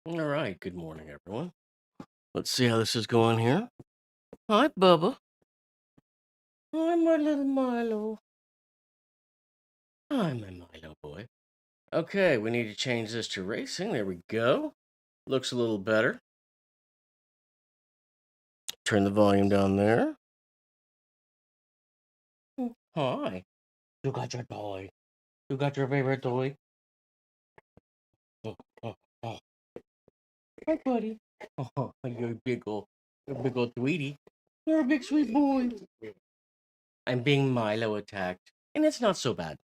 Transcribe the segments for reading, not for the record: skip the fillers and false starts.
All right, good morning, everyone. Let's see how this is going here. Hi, Bubba. Hi, my little Milo. Hi, my Milo boy. Okay, we need to change this to racing. There we go. Looks a little better. Turn the volume down there. Hi. You got your toy. You got your favorite toy. Oh, oh, oh. Hi, buddy. Oh, you're a big old sweetie. You're a big sweet boy. I'm being Milo attacked, and it's not so bad.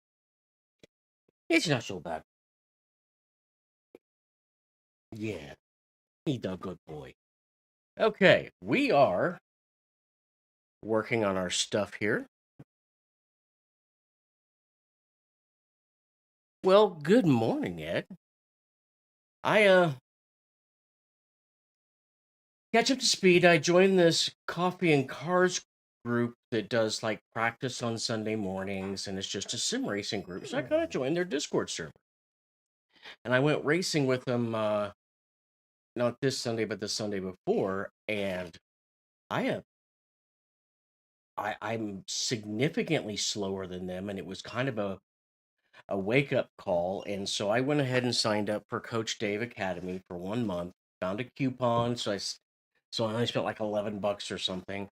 It's not so bad. Yeah, he's a good boy. Okay, we are working on our stuff here. Well, good morning, Ed. I catch up to speed. I joined this coffee and cars group that does like practice on Sunday mornings, and it's just a sim racing group. So I kind of joined their Discord server, and I went racing with them. Not this Sunday, but the Sunday before, and I uh, I'm significantly slower than them, and it was kind of a wake up call. And so I went ahead and signed up for Coach Dave Academy for 1 month. Found a coupon, so I only spent like $11 or something.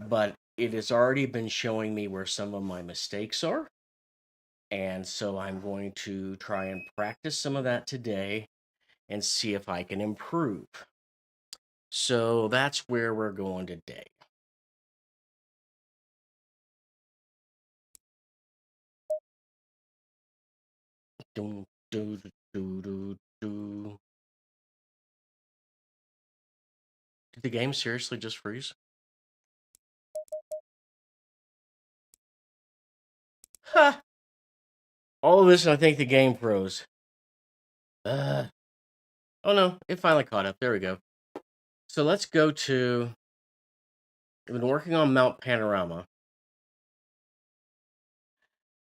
But it has already been showing me where some of my mistakes are, and so I'm going to try and practice some of that today and see if I can improve. So that's where we're going today. Doo, doo, doo, doo, doo. Did the game seriously just freeze? Ha! All of this, and I think the game froze. Uh, oh no, it finally caught up. There we go. So let's go to. I've been working on Mount Panorama,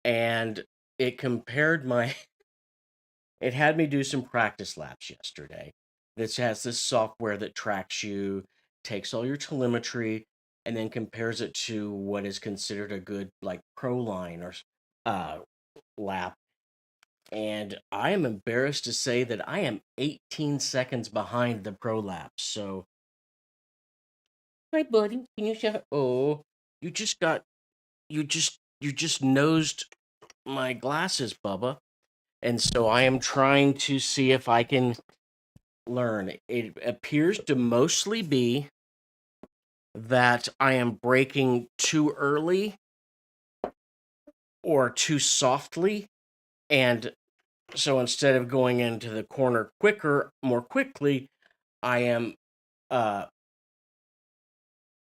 and it compared my. It had me do some practice laps yesterday. This has this software that tracks you, takes all your telemetry, and then compares it to what is considered a good like pro line or uh, lap. And I am embarrassed to say that I am 18 seconds behind the pro laps. So, hi, buddy. Can you shut? Oh, you just got you just nosed my glasses, Bubba. And so I am trying to see if I can learn. It appears to mostly be that I am braking too early or too softly. And so instead of going into the corner more quickly, I am uh,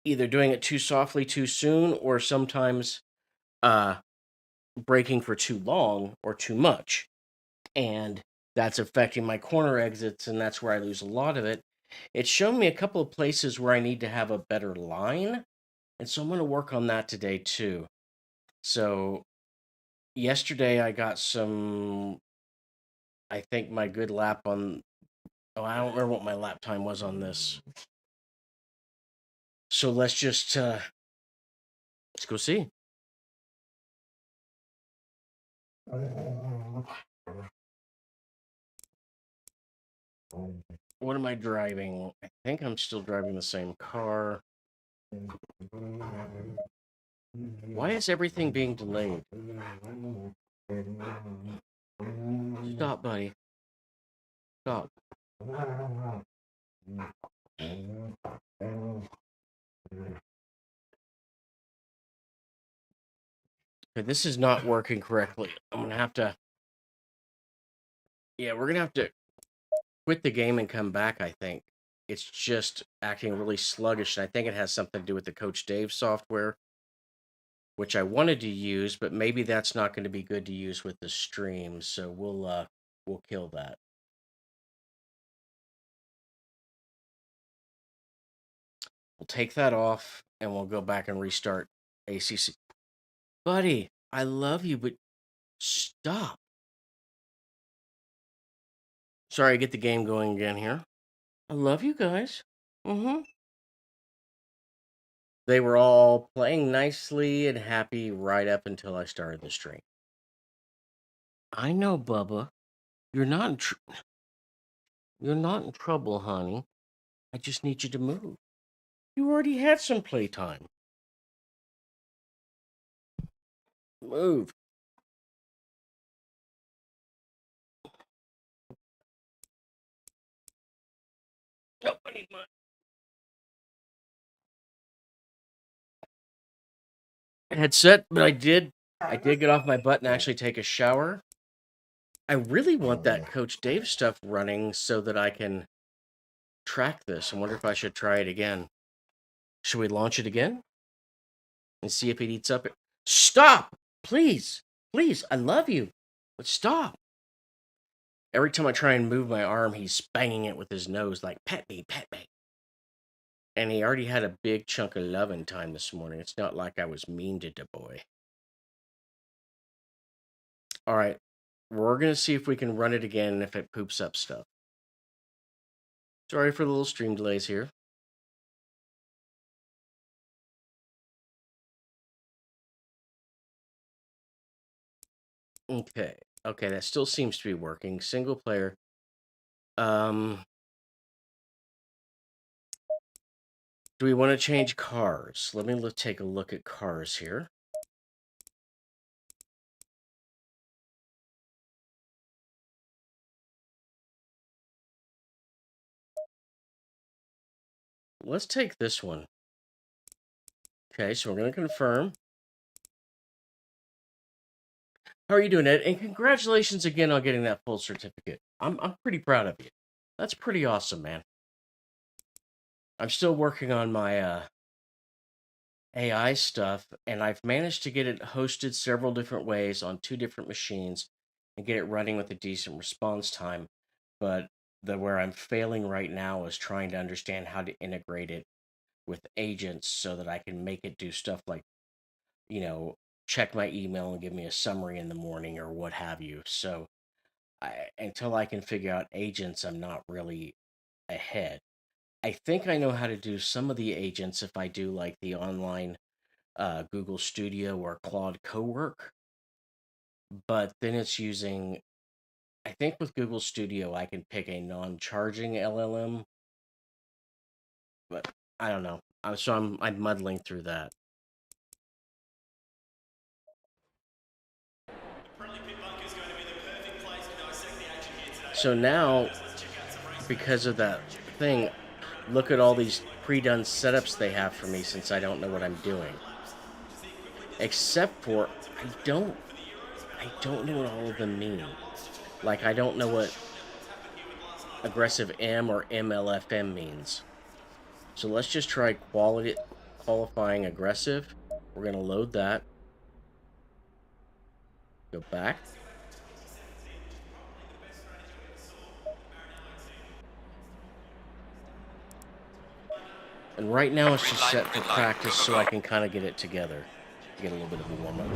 either doing it too softly too soon, or sometimes uh, braking for too long or too much. And that's affecting my corner exits, and that's where I lose a lot of it. It's shown me a couple of places where I need to have a better line, and so I'm going to work on that today too. So yesterday I got some. I think my good lap on. Oh, I don't remember what my lap time was on this. So let's go see. What am I driving? I think I'm still driving the same car. Why is everything being delayed? Stop, buddy. Stop. Okay, this is not working correctly. I'm gonna have to. Yeah, we're gonna have to quit the game and come back. I think it's just acting really sluggish, and I think it has something to do with the Coach Dave software, which I wanted to use, but maybe that's not going to be good to use with the stream. So we'll kill that. We'll take that off, and we'll go back and restart ACC. Buddy, I love you, but stop. Sorry, I get the game going again here. I love you guys. Mm-hmm. They were all playing nicely and happy right up until I started the stream. I know, Bubba. You're not in you're not in trouble, honey. I just need you to move. You already had some playtime. Move. Nobody mind. Headset, but I did get off my butt and actually take a shower. I really want that Coach Dave stuff running so that I can track this. I wonder if I should try it again. Should we launch it again and see if it eats up it? Stop! Please! Please, I love you. But stop. Every time I try and move my arm, he's banging it with his nose like, pet me, pet me. And he already had a big chunk of loving time this morning. It's not like I was mean to the boy. All right. We're going to see if we can run it again and if it poops up stuff. Sorry for the little stream delays here. Okay. Okay, that still seems to be working. Single player. Do we want to change cars? Let me take a look at cars here. Let's take this one. Okay, so we're going to confirm. How are you doing, Ed? And congratulations again on getting that full certificate. I'm pretty proud of you. That's pretty awesome, man. I'm still working on my AI stuff, and I've managed to get it hosted several different ways on 2 different machines and get it running with a decent response time. But where I'm failing right now is trying to understand how to integrate it with agents so that I can make it do stuff like, check my email and give me a summary in the morning or what have you. So until I can figure out agents, I'm not really ahead. I think I know how to do some of the agents if I do like the online Google Studio or Claude Cowork, but then it's using. I think with Google Studio I can pick a non-charging LLM, but I don't know. I'm muddling through that. So now, because of that thing, look at all these pre-done setups they have for me since I don't know what I'm doing. Except for I don't know what all of them mean. Like I don't know what aggressive M or MLFM means. So let's just try qualifying aggressive. We're going to load that. Go back. And right now it's just set for practice so I can kind of get it together. Get a little bit of a warm-up.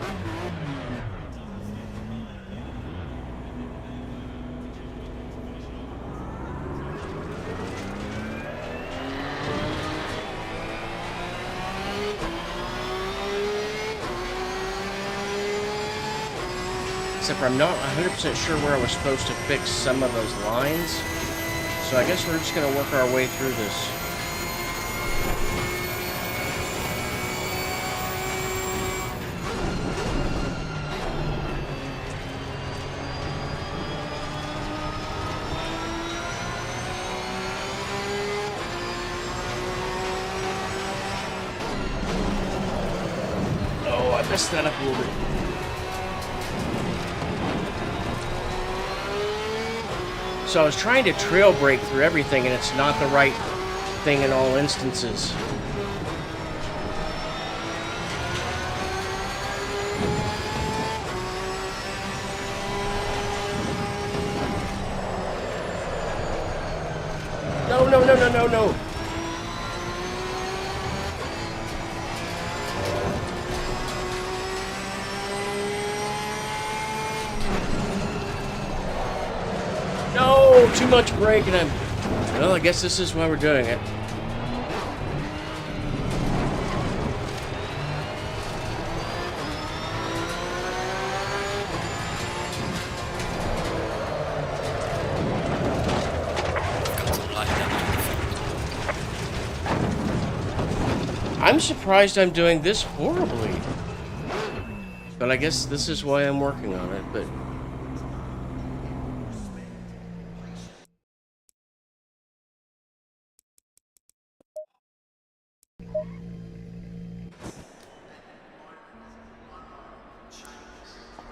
Except for I'm not 100% sure where I was supposed to fix some of those lines. So I guess we're just going to work our way through this. Oh, I messed that up a little bit. So I was trying to trail break through everything, and it's not the right thing in all instances. No, no, no, no, no, no. No, too much brake, and I'm Well, I guess this is why we're doing it. I'm surprised I'm doing this horribly. But I guess this is why I'm working on it, but...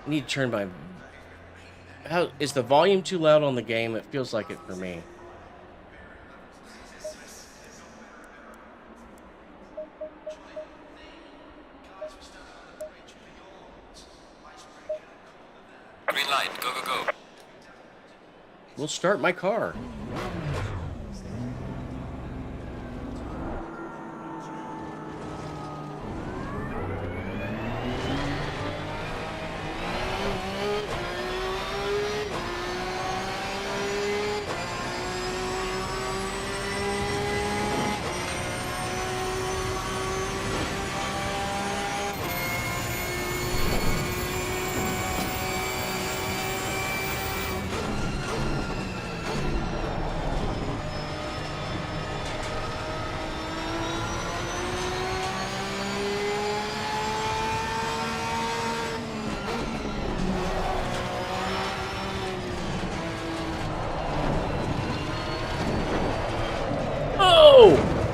I need to turn my... How is the volume too loud on the game? It feels like it for me. Green light, go, go, go. We'll start my car.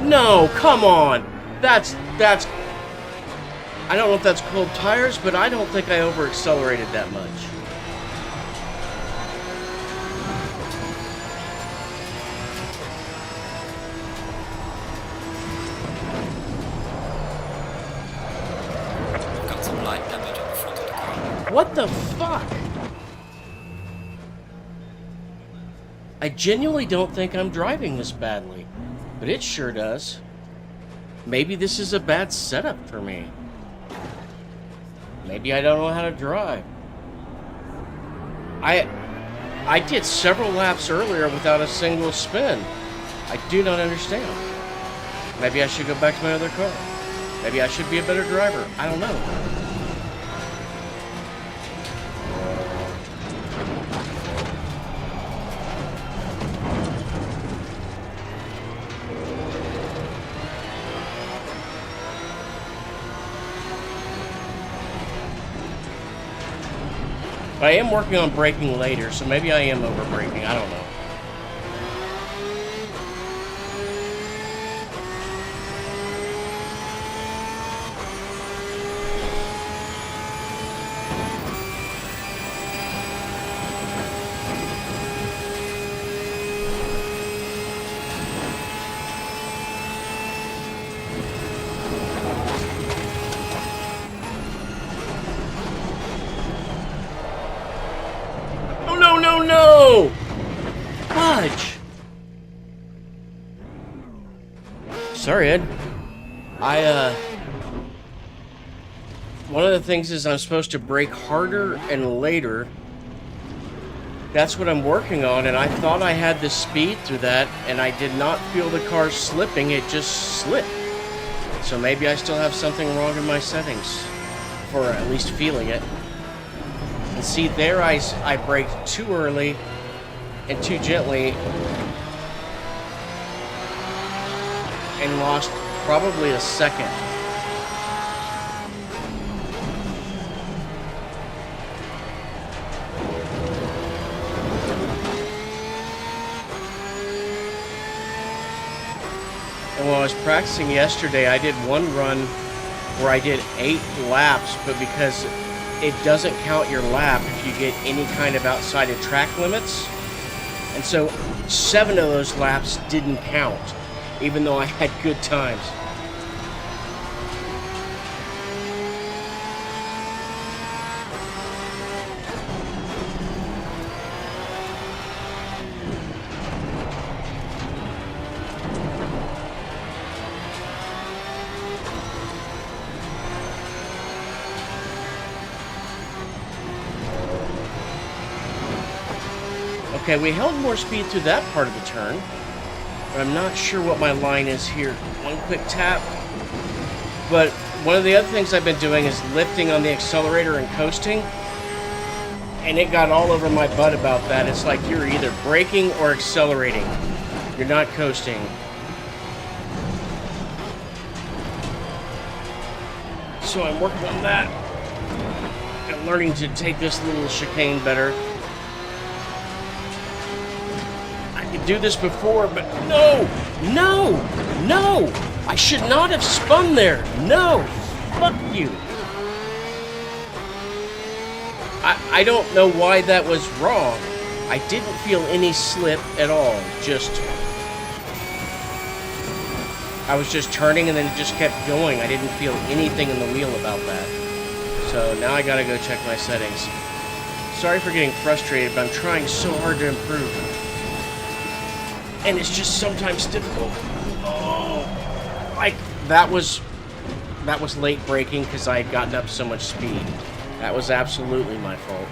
No, come on. That's... I don't know if that's cold tires, but I don't think I over-accelerated that much. Got some light damage on the front of the car. What the fuck? I genuinely don't think I'm driving this badly, but it sure does. Maybe this is a bad setup for me. Maybe I don't know how to drive. I did several laps earlier without a single spin. I do not understand. Maybe I should go back to my other car. Maybe I should be a better driver. I don't know. But I am working on braking later, so maybe I am over braking. I don't know. No! Fudge! Sorry, Ed. One of the things is I'm supposed to brake harder and later. That's what I'm working on, and I thought I had the speed through that, and I did not feel the car slipping, it just slipped. So maybe I still have something wrong in my settings, for at least feeling it. And see, there I braked too early and too gently and lost probably a second. And when I was practicing yesterday, I did one run where I did 8 laps, but because it doesn't count your lap if you get any kind of outside of track limits. And so 7 of those laps didn't count, even though I had good times. Okay, we held more speed through that part of the turn. But I'm not sure what my line is here. One quick tap. But one of the other things I've been doing is lifting on the accelerator and coasting. And it got all over my butt about that. It's like you're either braking or accelerating. You're not coasting. So I'm working on that. And learning to take this little chicane better. I could do this before, but no! No! No! I should not have spun there! No! Fuck you! I don't know why that was wrong. I didn't feel any slip at all. I was just turning and then it just kept going. I didn't feel anything in the wheel about that. So now I gotta go check my settings. Sorry for getting frustrated, but I'm trying so hard to improve. And it's just sometimes difficult. Oh, like that was late braking because I had gotten up so much speed. That was absolutely my fault.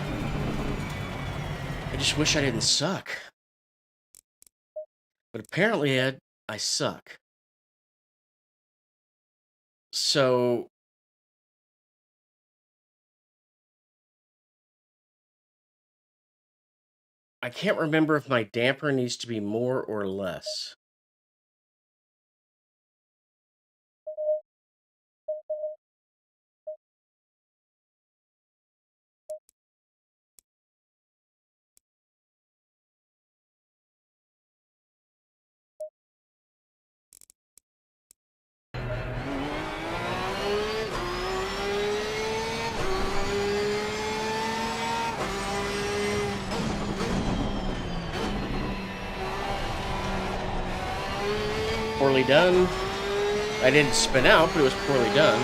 I just wish I didn't suck. But apparently, Ed, I suck. So I can't remember if my damper needs to be more or less. Poorly done. I didn't spin out, but it was poorly done.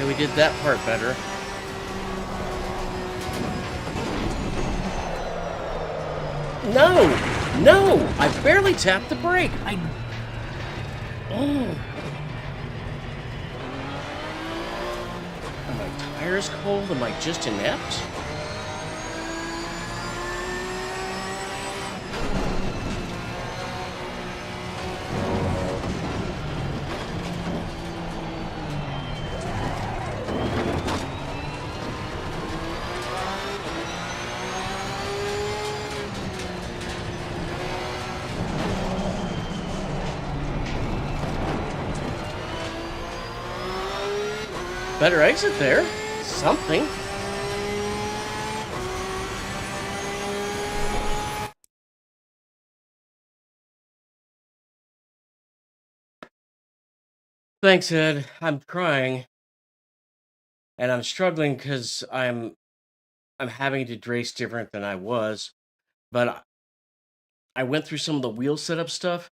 Okay, we did that part better. No! No! I barely tapped the brake! Oh. Are my tires cold? Am I just inept? Better exit there. Something. Thanks, Ed. I'm crying. And I'm struggling because I'm having to race different than I was. But I went through some of the wheel setup stuff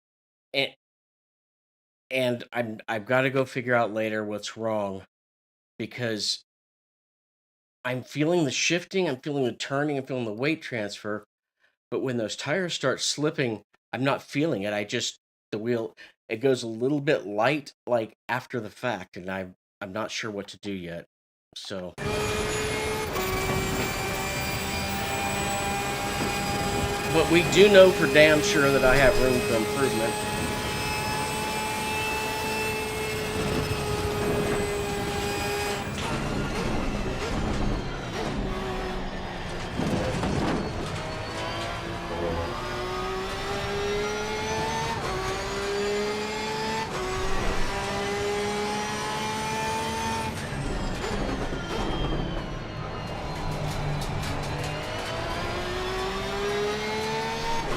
and I've got to go figure out later what's wrong because I'm feeling the shifting, I'm feeling the turning, I'm feeling the weight transfer, but when those tires start slipping, I'm not feeling it. The wheel it goes a little bit light like after the fact and I'm not sure what to do yet. So, but we do know for damn sure that I have room for improvement.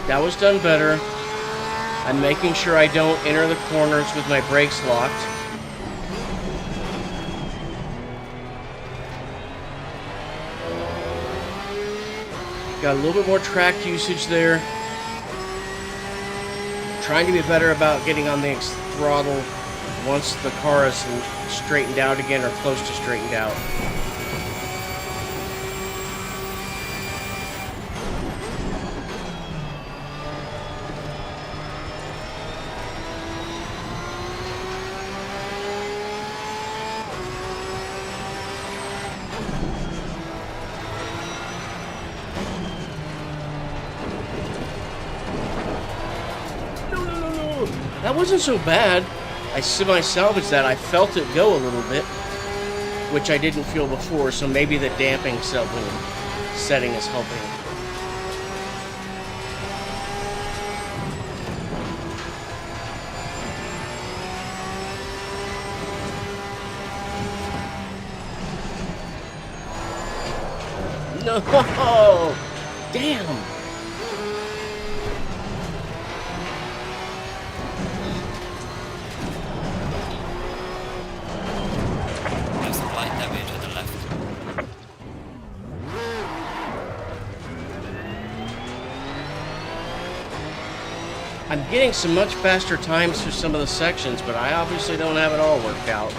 That was done better. I'm making sure I don't enter the corners with my brakes locked. Got a little bit more track usage there. Trying to be better about getting on the throttle once the car is straightened out again or close to straightened out. That wasn't so bad. I semi-salvaged that. I felt it go a little bit, which I didn't feel before, so maybe the damping setting is helping. No! Damn! There's some light damage to the left. I'm getting some much faster times through some of the sections, but I obviously don't have it all worked out.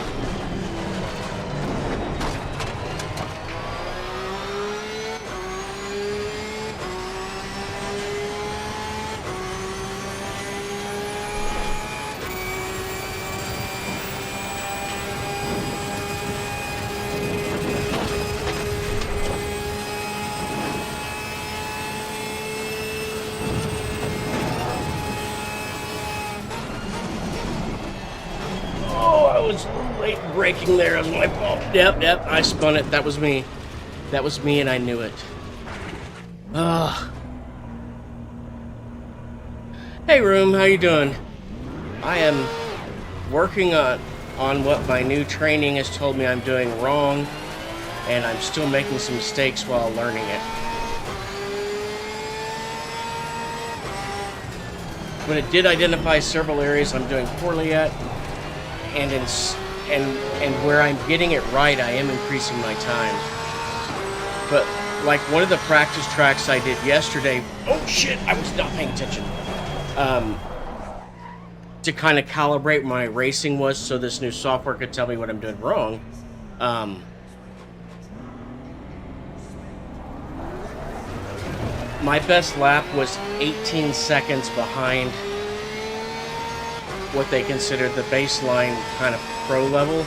I was late braking there. It was my fault. Yep, I spun it. That was me. That was me, and I knew it. Ugh. Hey, room. How you doing? I am working on what my new training has told me I'm doing wrong, and I'm still making some mistakes while learning it. But it did identify several areas I'm doing poorly at. And where I'm getting it right, I am increasing my time. But like one of the practice tracks I did yesterday, oh shit, I was not paying attention. To kind of calibrate my racing was so this new software could tell me what I'm doing wrong. My best lap was 18 seconds behind what they considered the baseline kind of pro level.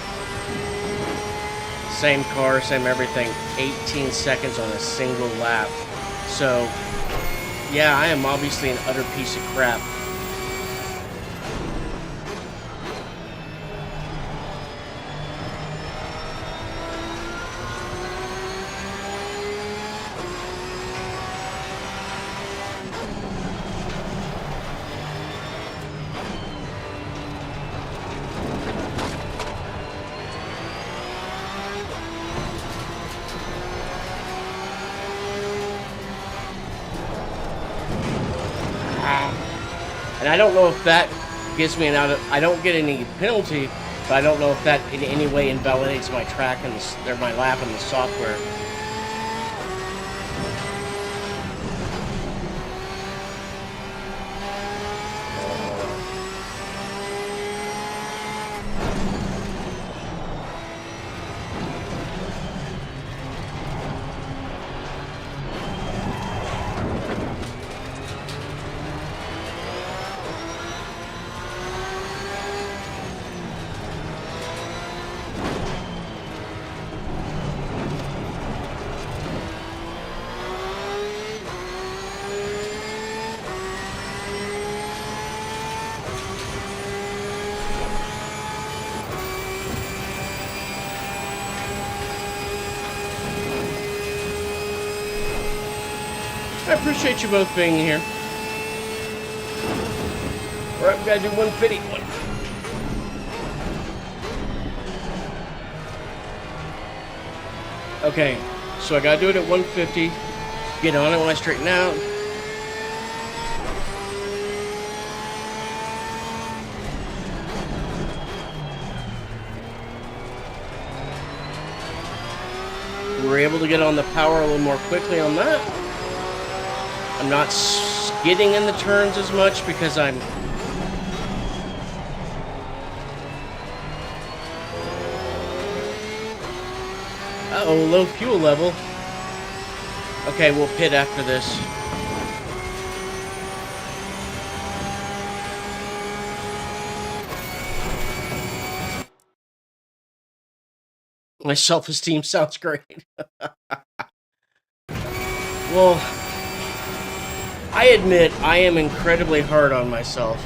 Same car, same everything, 18 seconds on a single lap. So, yeah, I am obviously an utter piece of crap. And I don't know if that gives me I don't get any penalty, but I don't know if that in any way invalidates my track or my lap in the software. I appreciate you both being here. Alright, we gotta do 150. Okay, so I gotta do it at 150. Get on it when I straighten out. were able to get on the power a little more quickly on that. I'm not skidding in the turns as much because I'm... Uh-oh, low fuel level. Okay, we'll pit after this. My self-esteem sounds great. Well, I admit I am incredibly hard on myself.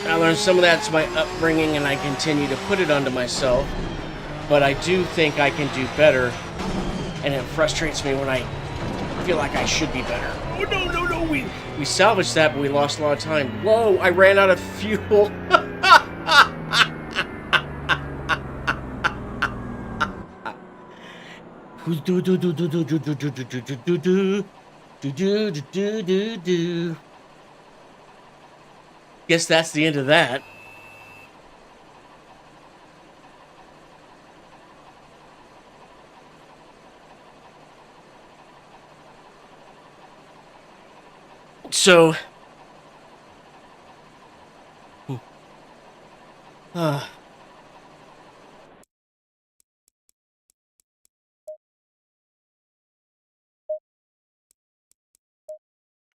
I learned some of that's my upbringing, and I continue to put it onto myself. But I do think I can do better, and it frustrates me when I feel like I should be better. Oh, no, no, no, we salvaged that, but we lost a lot of time. Whoa, I ran out of fuel. Guess that's the end of that. So, I'm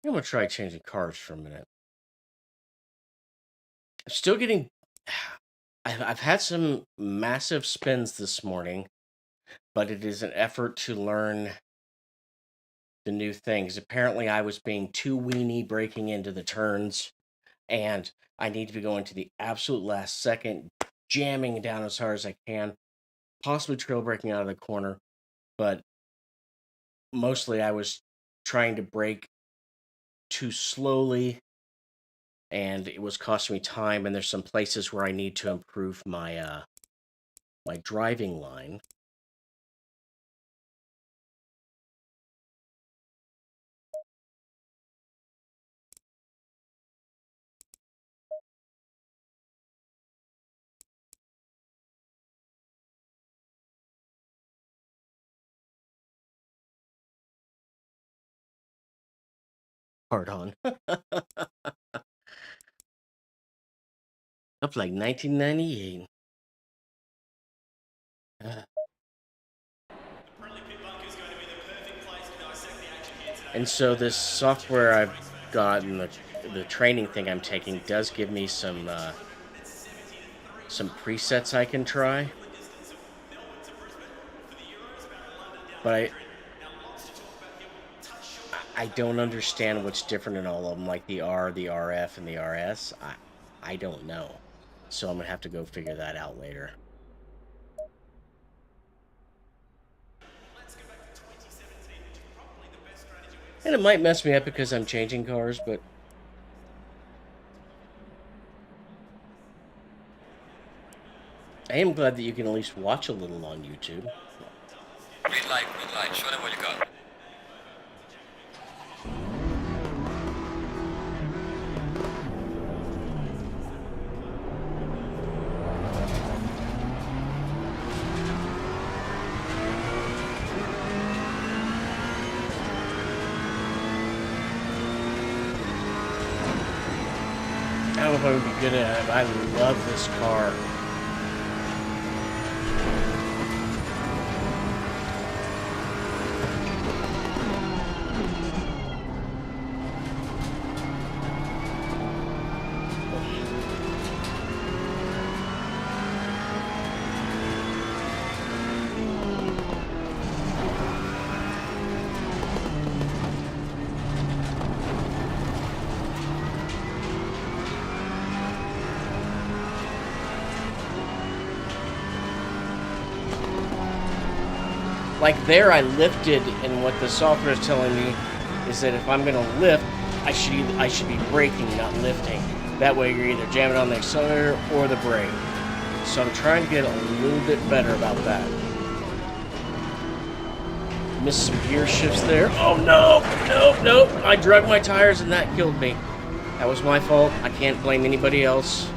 gonna try changing cars for a minute. I'm still getting... I've had some massive spins this morning, but it is an effort to learn the new things. Apparently, I was being too weenie breaking into the turns, and I need to be going to the absolute last second, jamming down as hard as I can, possibly trail braking out of the corner, but mostly I was trying to brake too slowly, and it was costing me time, and there's some places where I need to improve my my driving line. Hard on. Up like 1998. And so this software I've got and the training thing I'm taking does give me some presets I can try. But I don't understand what's different in all of them, like the R, the RF, and the RS. I don't know. So I'm going to have to go figure that out later. And it might mess me up because I'm changing cars, but I am glad that you can at least watch a little on YouTube. Green light, show them what you got. I don't know if I would be good at it, but I love this car. Like there, I lifted, and what the software is telling me is that if I'm going to lift, I should be braking, not lifting. That way, you're either jamming on the accelerator or the brake. So I'm trying to get a little bit better about that. Missed some gear shifts there. Oh no, nope! I drug my tires, and that killed me. That was my fault. I can't blame anybody else.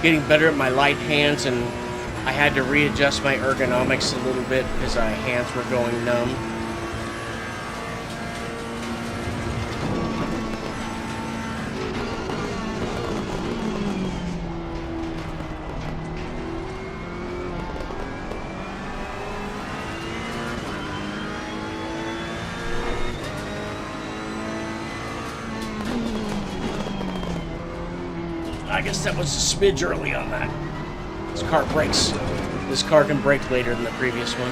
getting better at my light hands, and I had to readjust my ergonomics a little bit because my hands were going numb. I guess that was a smidge early on that. This car brakes. This car can brake later than the previous one.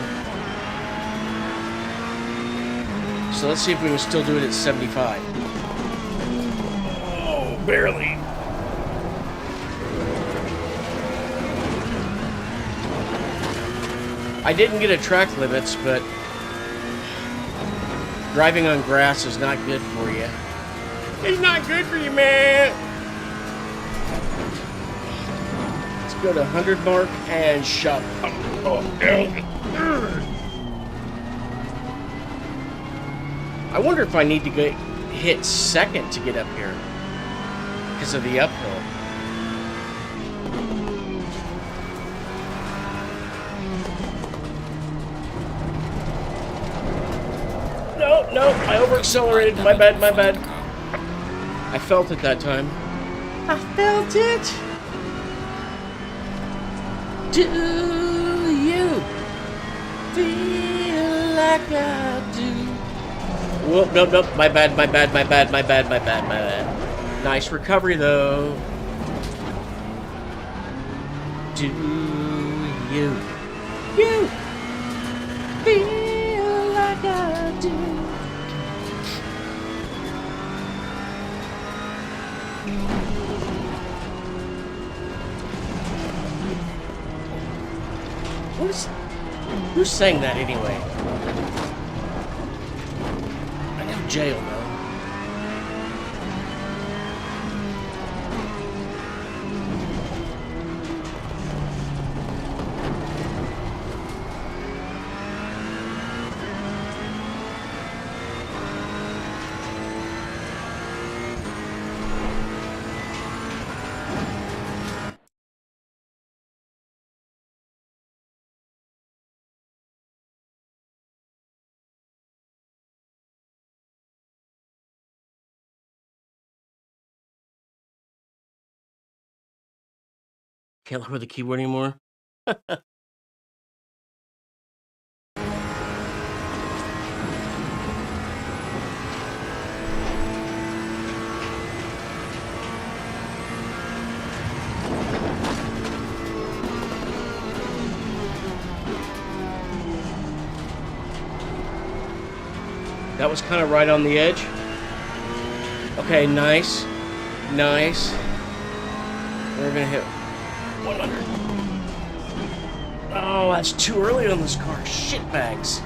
So let's see if we can still do it at 75. Oh, barely. I didn't get a track limits, but driving on grass is not good for you. It's not good for you, man. Go to 100 mark and shut up. Oh, down. I wonder if I need to hit second to get up here because of the uphill. No, I over-accelerated. My bad. I felt it that time. I felt it. Do you feel like I do? Whoop, nope. My bad. Nice recovery, though. Do you feel like I do? Who's saying that anyway? I know jail though. Can't lower the keyboard anymore. That was kind of right on the edge. Okay, nice. We're gonna hit 100. Oh, that's too early on this car. Shit bags.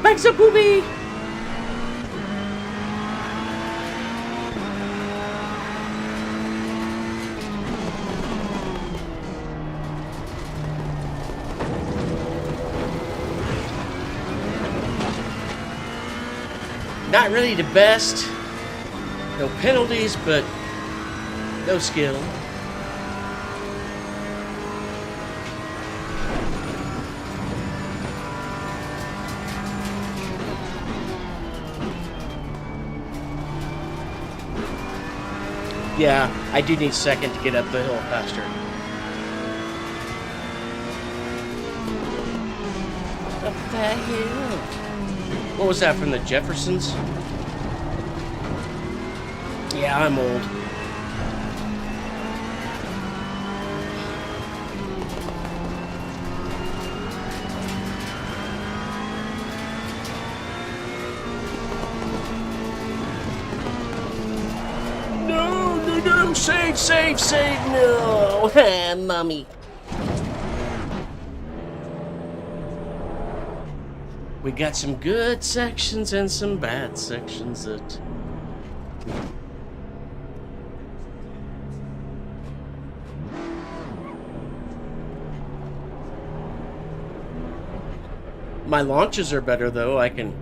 Bags of poopy! Not really the best. No penalties, but no skill. Yeah, I do need second to get up the hill faster. Up that hill. What was that, from the Jeffersons? Yeah, I'm old. No, save, no. Mommy. We got some good sections and some bad sections that... My launches are better, though. I can...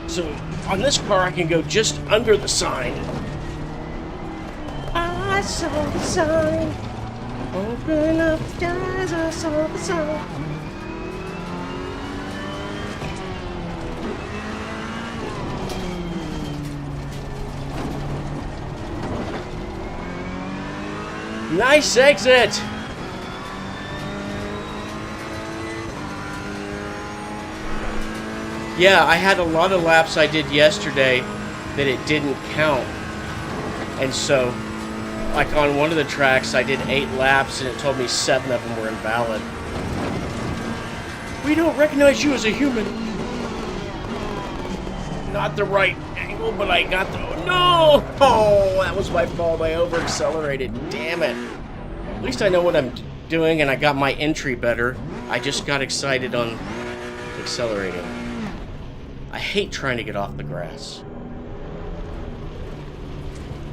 So on this car, I can go just under the sign. I saw the sign. Open up the eyes, I saw the sign. Nice exit! Yeah, I had a lot of laps I did yesterday that it didn't count. And so, like on one of the tracks, I did 8 laps and it told me 7 of them were invalid. We don't recognize you as a human. Not the right angle, but I got the... No! Oh, that was my fault. I over-accelerated. Damn it. At least I know what I'm doing and I got my entry better. I just got excited on accelerating. I hate trying to get off the grass.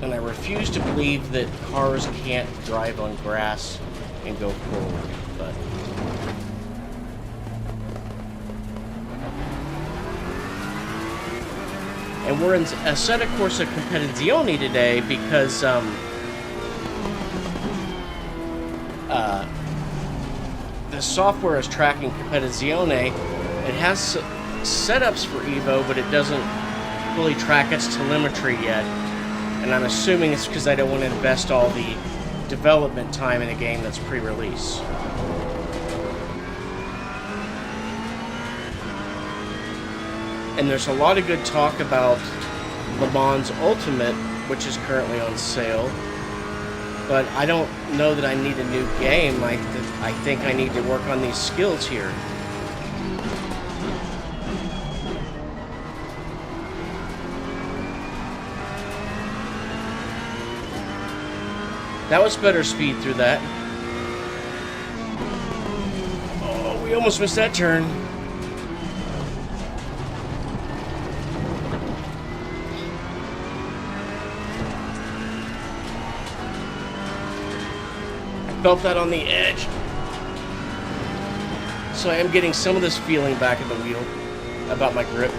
And I refuse to believe that cars can't drive on grass and go forward, but... And we're in Assetto Corsa Competizione today because, the software is tracking Competizione. It has setups for Evo, but it doesn't really track its telemetry yet. And I'm assuming it's because I don't want to invest all the development time in a game that's pre-release. And there's a lot of good talk about Le Mans Ultimate, which is currently on sale. But I don't know that I need a new game. I think I need to work on these skills here. That was better speed through that. Oh, we almost missed that turn. Felt that on the edge. So I am getting some of this feeling back at the wheel about my grip.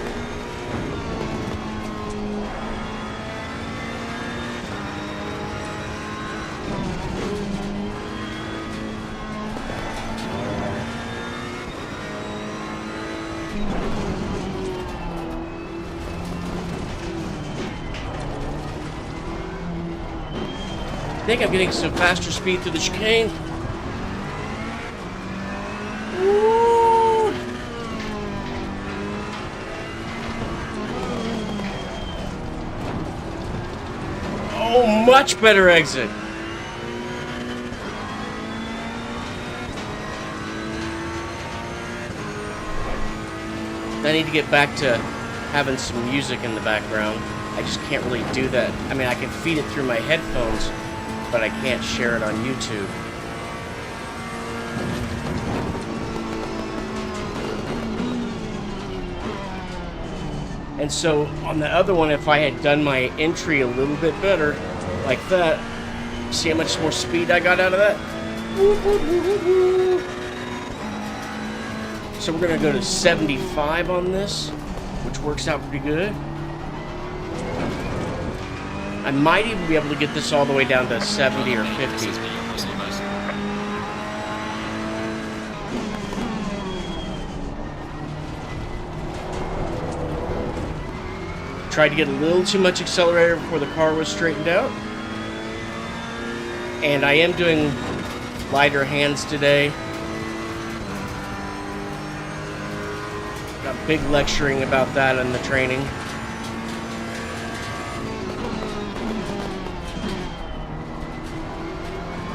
I think I'm getting some faster speed through the chicane. Woo! Oh, much better exit. I need to get back to having some music in the background. I just can't really do that. I mean, I can feed it through my headphones, but I can't share it on YouTube. And so on the other one, if I had done my entry a little bit better, like that, see how much more speed I got out of that? So we're gonna go to 75 on this, which works out pretty good. I might even be able to get this all the way down to 70 or 50. Tried to get a little too much accelerator before the car was straightened out. And I am doing lighter hands today. Got big lecturing about that in the training.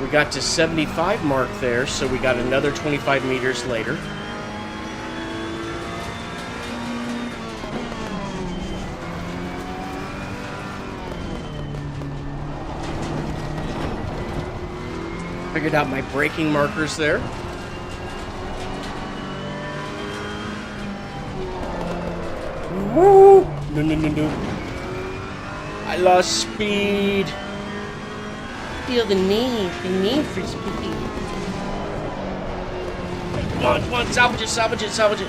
We got to 75 mark there, so we got another 25 meters later. Figured out my braking markers there. Woo! No. I lost speed. Feel the need for speed. Come on, salvage it.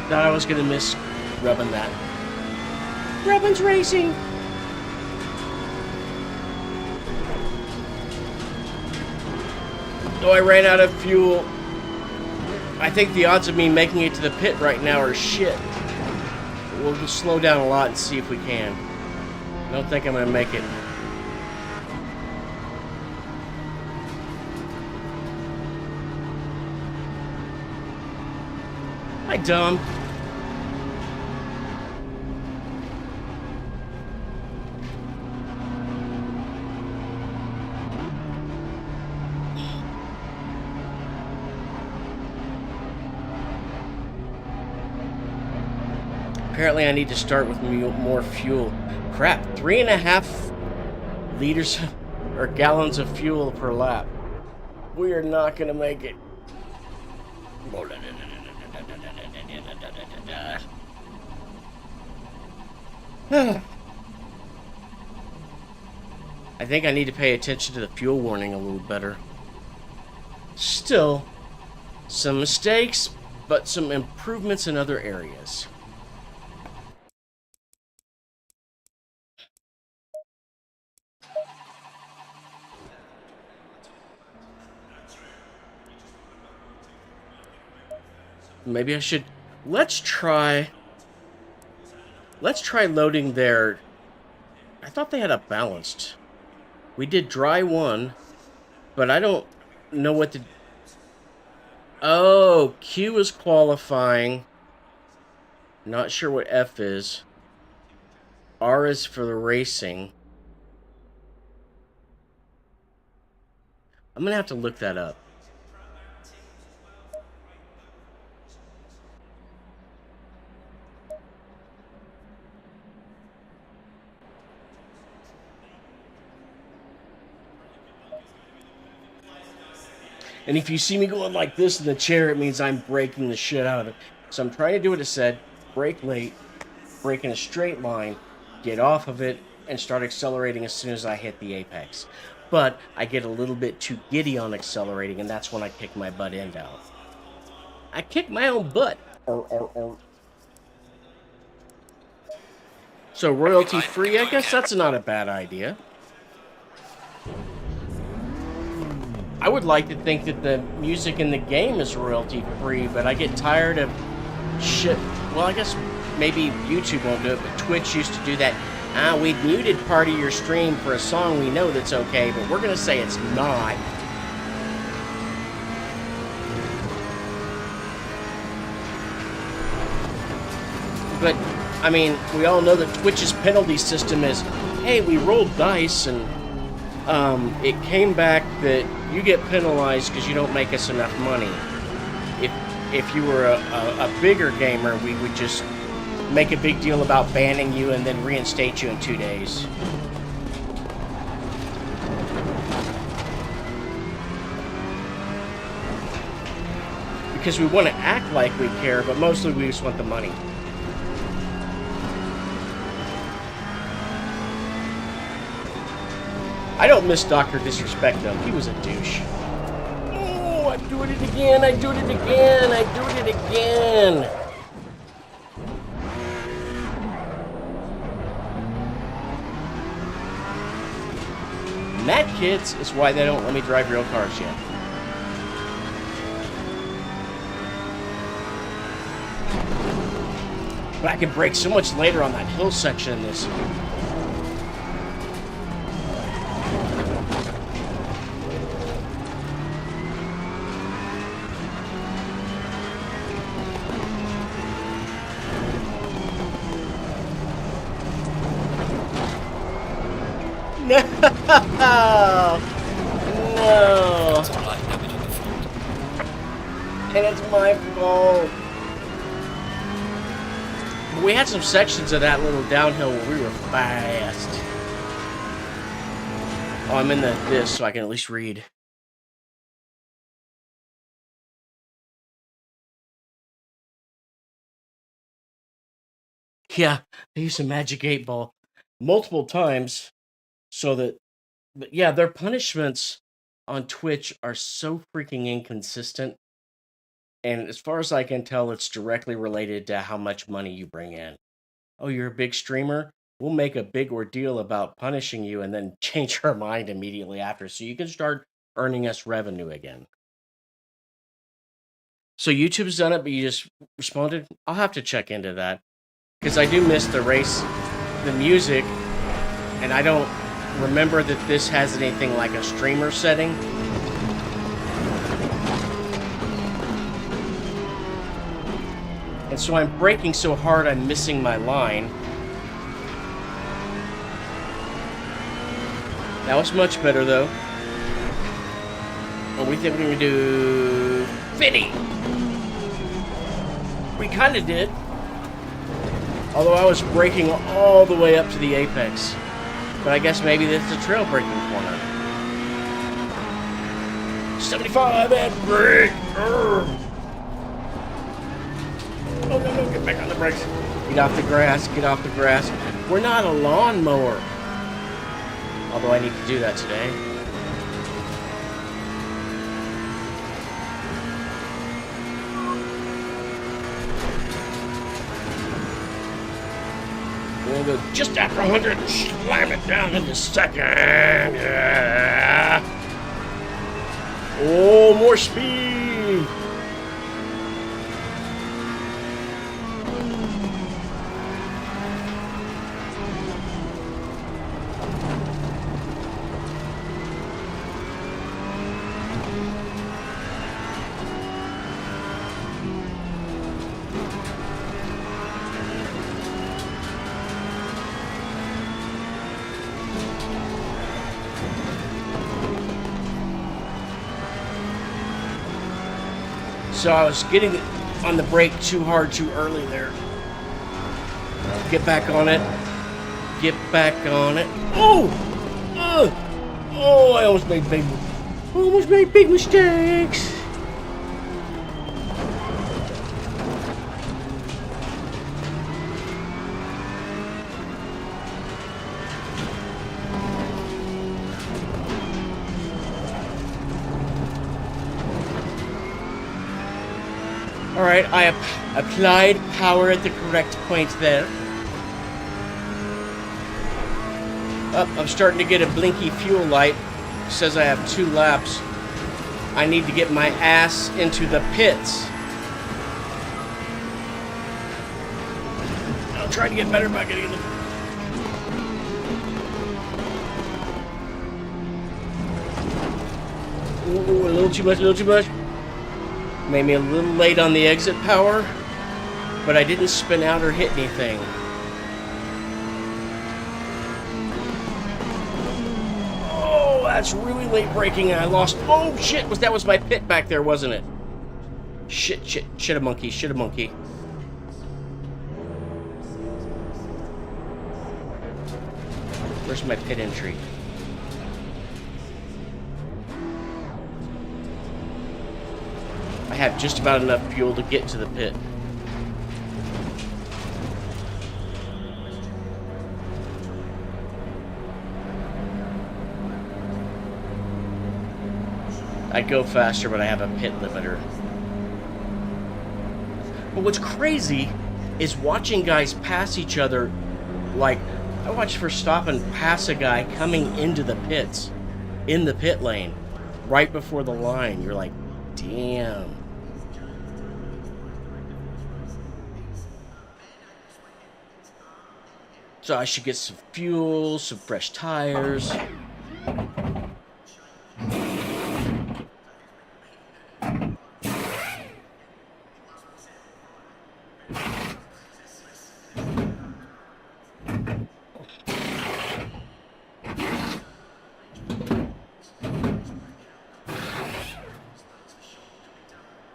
Thought I was gonna miss rubbing that. Rubbin's racing! Oh, I ran out of fuel. I think the odds of me making it to the pit right now are shit. We'll just slow down a lot and see if we can. I don't think I'm gonna make it. Hi, dumb. Apparently I need to start with more fuel. Crap, 3.5 liters or gallons of fuel per lap. We are not gonna make it. I think I need to pay attention to the fuel warning a little better. Still, some mistakes, but some improvements in other areas. Maybe I should... Let's try loading their... I thought they had a balanced. We did dry one, but I don't know what to... Oh, Q is qualifying. Not sure what F is. R is for the racing. I'm gonna have to look that up. And if you see me going like this in the chair, it means I'm braking the shit out of it. So I'm trying to do what it said. Brake late, brake in a straight line, get off of it, and start accelerating as soon as I hit the apex. But I get a little bit too giddy on accelerating, and that's when I kick my butt end out. I kick my own butt. So royalty free, I guess that's not a bad idea. I would like to think that the music in the game is royalty free, but I get tired of shit. Well, I guess maybe YouTube won't do it, but Twitch used to do that. We've muted part of your stream for a song we know that's okay, but we're going to say it's not. But, I mean, we all know that Twitch's penalty system is, hey, we rolled dice and it came back that you get penalized because you don't make us enough money. If you were a bigger gamer, we would just make a big deal about banning you and then reinstate you in 2 days. Because we want to act like we care, but mostly we just want the money. I don't miss Dr. Disrespect, though. He was a douche. Oh, I'm doing it again. I do it again. I do it again. And that, kids, is why they don't let me drive real cars yet. But I can brake so much later on that hill section in this. No! No! It's alright, now we do the fault. And it's my fault. But we had some sections of that little downhill where we were fast. Oh, I'm in this, so I can at least read. Yeah, they use a magic 8 ball multiple times so that, but yeah, their punishments on Twitch are so freaking inconsistent. And as far as I can tell, it's directly related to how much money you bring in. Oh, you're a big streamer? We'll make a big ordeal about punishing you and then change our mind immediately after so you can start earning us revenue again. So YouTube's done it, but you just responded? I'll have to check into that because I do miss the race, the music, and I don't remember that this has anything like a streamer setting. And so I'm braking so hard I'm missing my line. That was much better though. Oh, we think we're gonna do 50. We kind of did. Although I was braking all the way up to the apex. But I guess maybe that's the trail braking corner. 75 and brake! Urgh. Oh, no, get back on the brakes. Get off the grass, get off the grass. We're not a lawnmower. Although I need to do that today. We'll go just after 100 and slam it down into second. Yeah. Oh, more speed. So I was getting on the brake too hard too early there. Get back on it. Get back on it. Oh! Oh, I almost made big mistakes. Alright, I applied power at the correct point there. Oh, I'm starting to get a blinky fuel light. It says I have 2 laps. I need to get my ass into the pits. I'll try to get better by getting in the... Ooh, a little too much. Made me a little late on the exit power, but I didn't spin out or hit anything. Oh, that's really late braking and I lost... Oh, shit! That was my pit back there, wasn't it? Shit, a monkey. Where's my pit entry? I have just about enough fuel to get to the pit. I'd go faster, but I have a pit limiter. But what's crazy is watching guys pass each other. Like, I watched Verstappen pass a guy coming into the pits, in the pit lane, right before the line. You're like, damn. So I should get some fuel, some fresh tires.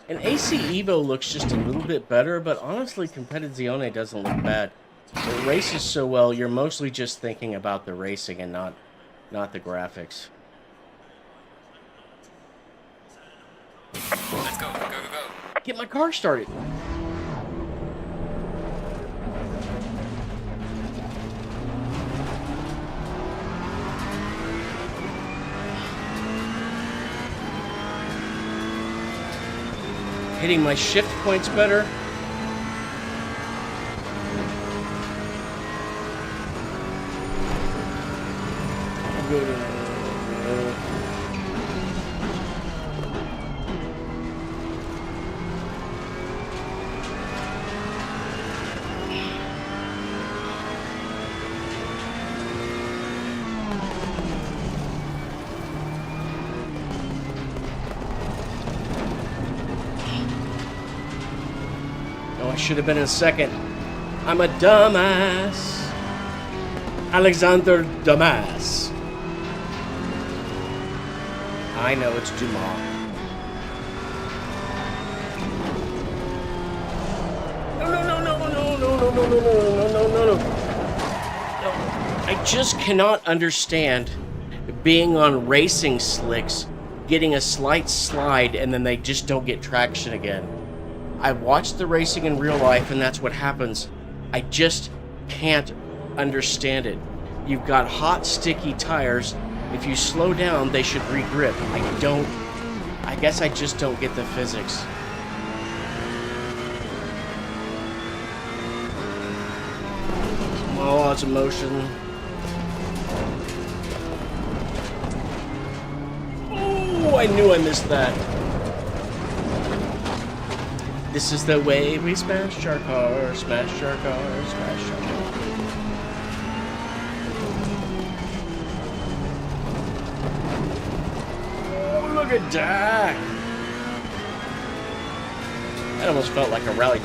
And AC Evo looks just a little bit better, but honestly, Competizione doesn't look bad. It races so well, you're mostly just thinking about the racing and not not the graphics. Let's go, go, go, go. Get my car started. Hitting my shift points better. I should have been in second. I'm a dumbass. Alexander Dumas. I know it's Dumas. No. I just cannot understand being on racing slicks, getting a slight slide, and then they just don't get traction again. I watched the racing in real life, and that's what happens. I just can't understand it. You've got hot, sticky tires. If you slow down, they should re-grip. I guess I just don't get the physics. Oh, lots of motion. Oh, I knew I missed that. This is the way we smash our cars, smash our cars, smash our cars. Oh, look at that! That almost felt like a rally.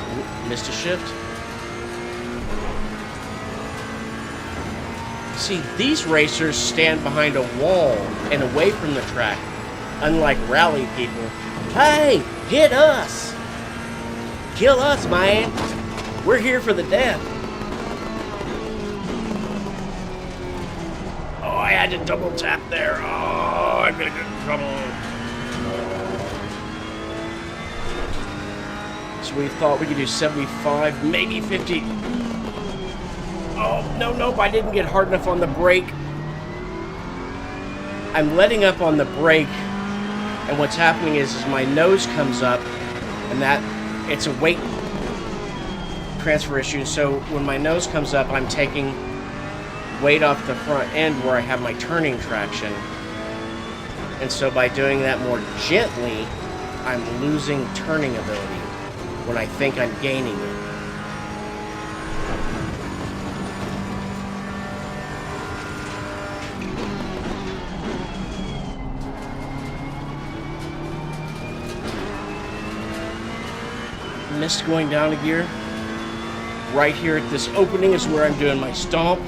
Missed a shift. See, these racers stand behind a wall and away from the track, unlike rally people. Hey, hit us! Kill us, man! We're here for the death. Oh, I had to double tap there. Oh, I'm gonna get in trouble. So we thought we could do 75, maybe 50. Oh, nope, I didn't get hard enough on the brake. I'm letting up on the brake, and what's happening is my nose comes up, and that it's a weight transfer issue. So when my nose comes up, I'm taking weight off the front end where I have my turning traction. And so by doing that more gently, I'm losing turning ability when I think I'm gaining it. Missed going down a gear. Right here at this opening is where I'm doing my stomp.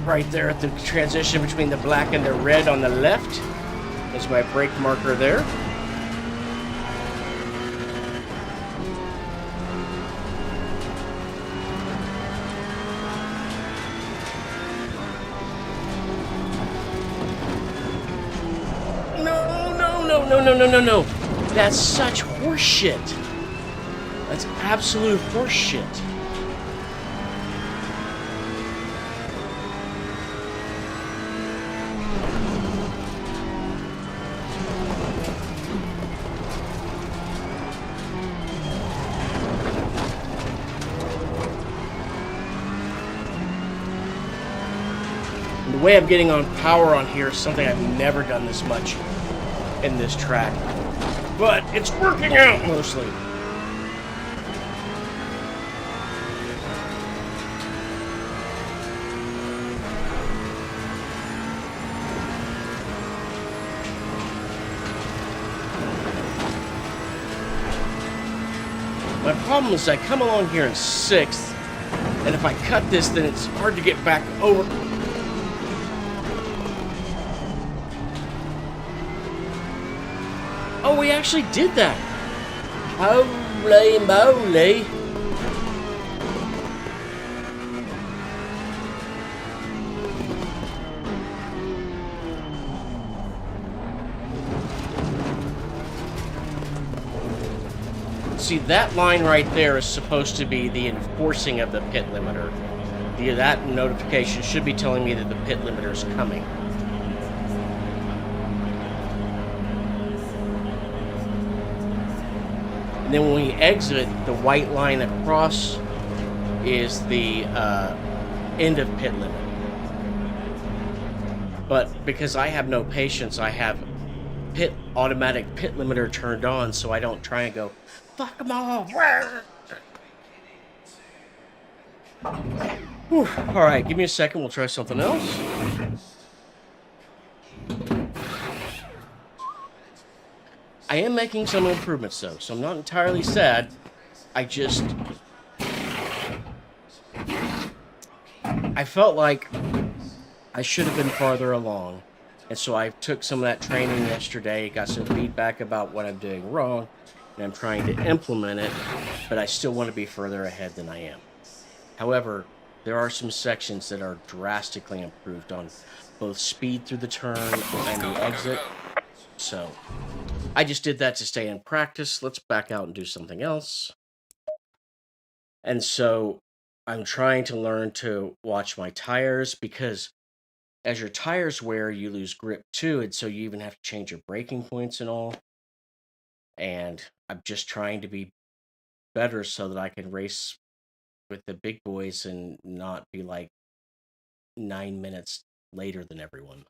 Right there at the transition between the black and the red on the left is my brake marker there. No. That's such horseshit. That's absolute horseshit. The way I'm getting on power on here is something I've never done this much in this track. But it's working out mostly. My problem is I come along here in 6th, and if I cut this, then it's hard to get back over. Oh, we actually did that. Holy moly. See, that line right there is supposed to be the enforcing of the pit limiter. That notification should be telling me that the pit limiter is coming. And then when we exit, the white line across is the end of pit limit. But because I have no patience, I have automatic pit limiter turned on, so I don't try and go, fuck them all. Whew. All right, give me a second. We'll try something else. I am making some improvements, though, so I'm not entirely sad. I felt like I should have been farther along. And so I took some of that training yesterday, got some feedback about what I'm doing wrong, and I'm trying to implement it, but I still want to be further ahead than I am. However, there are some sections that are drastically improved on both speed through the turn and the exit. So I just did that to stay in practice. Let's back out and do something else. And so I'm trying to learn to watch my tires, because as your tires wear, you lose grip too. And so you even have to change your braking points and all. And I'm just trying to be better so that I can race with the big boys and not be like 9 minutes later than everyone.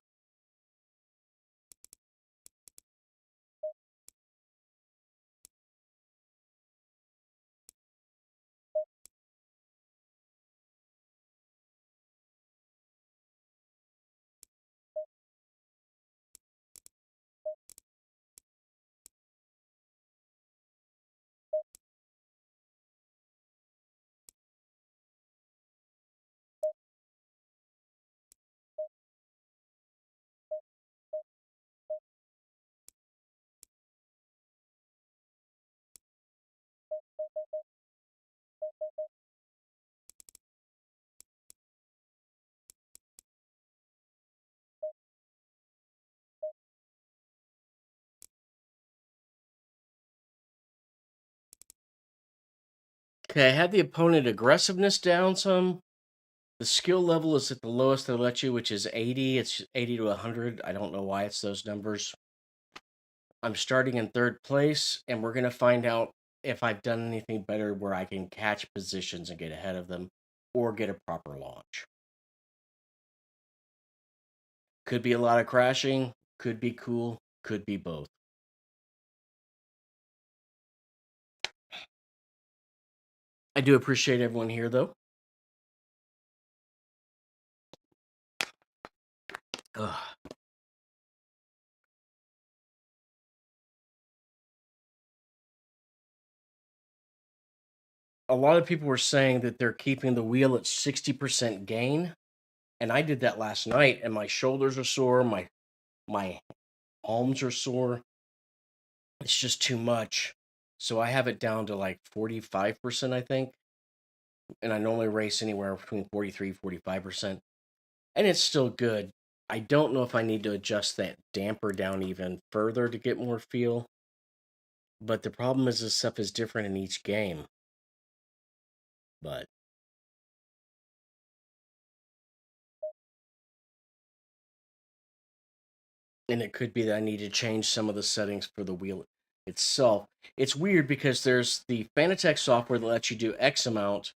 Okay, I had the opponent aggressiveness down some. The skill level is at the lowest they'll let you, which is 80. It's 80 to 100. I don't know why it's those numbers. I'm starting in third place, and we're going to find out if I've done anything better where I can catch positions and get ahead of them or get a proper launch. Could be a lot of crashing, could be cool, could be both. I do appreciate everyone here, though. Ugh. A lot of people were saying that they're keeping the wheel at 60% gain, and I did that last night, and my shoulders are sore, my arms are sore. It's just too much. So I have it down to like 45%, I think. And I normally race anywhere between 43 45%. And it's still good. I don't know if I need to adjust that damper down even further to get more feel. But the problem is this stuff is different in each game. But and it could be that I need to change some of the settings for the wheel itself. It's weird because there's the Fanatec software that lets you do X amount,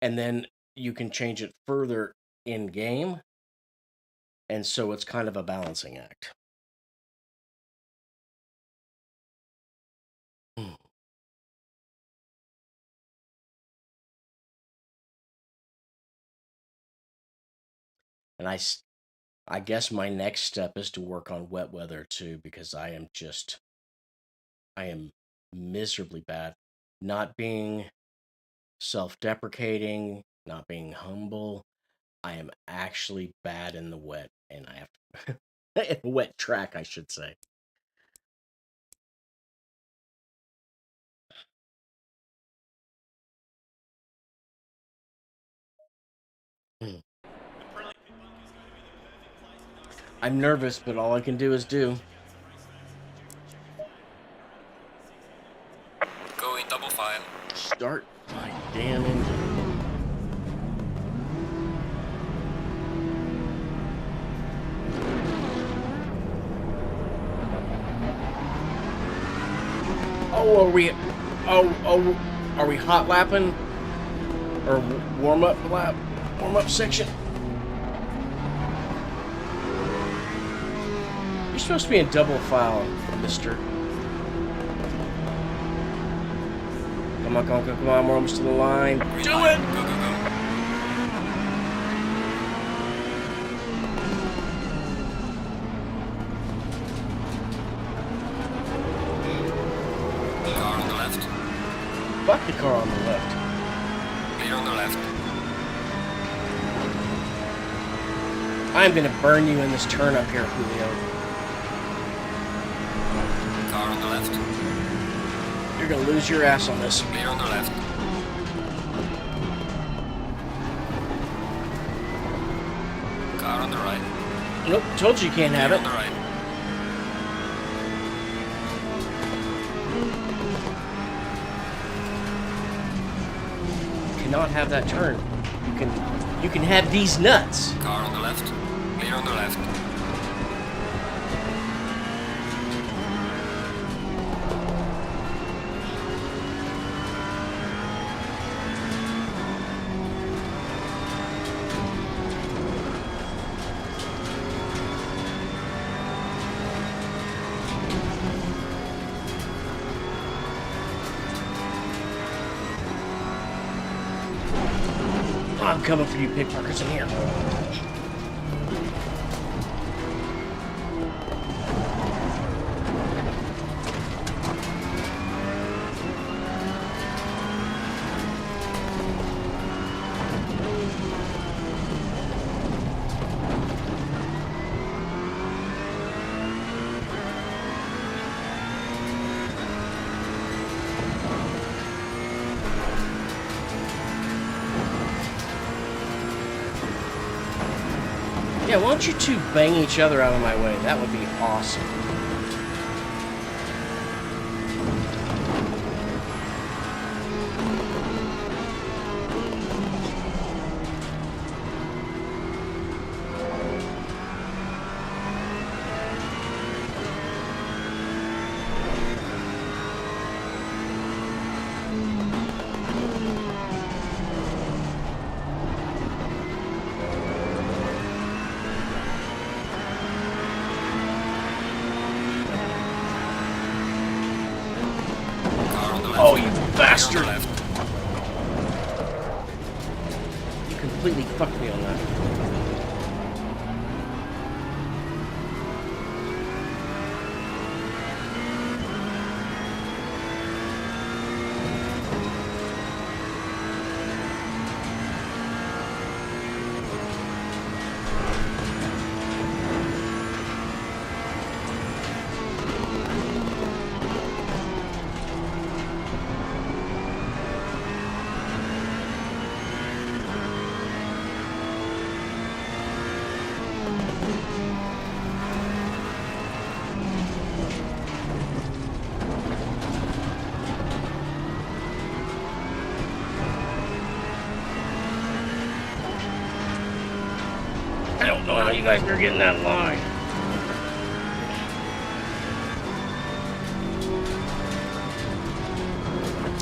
and then you can change it further in game. And so it's kind of a balancing act. Hmm. And I guess my next step is to work on wet weather too, because I am miserably bad. Not being self-deprecating, not being humble. I am actually bad in the wet, and I have in a wet track, I should say. Hmm. I'm nervous, but all I can do is do. Going double file. Start my damn engine. Oh, are we hot lapping? Or warm up lap? Warm up section? You're supposed to be in double file, mister. Come on, we're almost to the line. Green Do light. it! Go, go, go. Car on the left. Fuck the car on the left. Clear on the left. I'm gonna burn you in this turn up here, Julio. Car on the left. You're gonna lose your ass on this. Clear on the left. Car on the right. Nope, told you can't have Clear it. on the right. Cannot have that turn. You can have these nuts. Car on the left. Clear on the left. I'm coming for you, pickpockets in here. Yeah, why don't you two bang each other out of my way? That would be awesome. Oh, you bastard! You completely fucked me on that. I don't know how you guys are getting that line.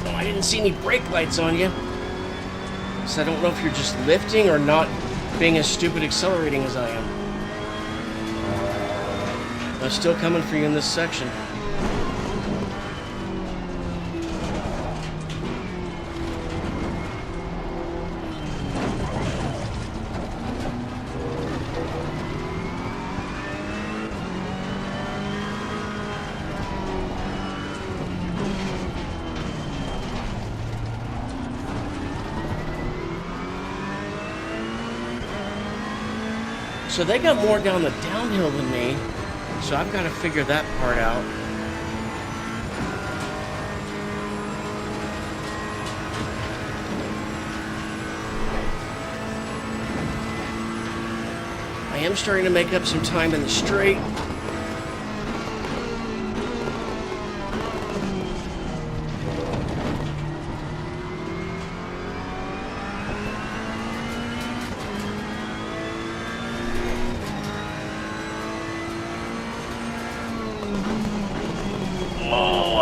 Oh, I didn't see any brake lights on you. So I don't know if you're just lifting or not being as stupid accelerating as I am. I'm still coming for you in this section. So they got more down the downhill than me, so I've got to figure that part out. I am starting to make up some time in the straight.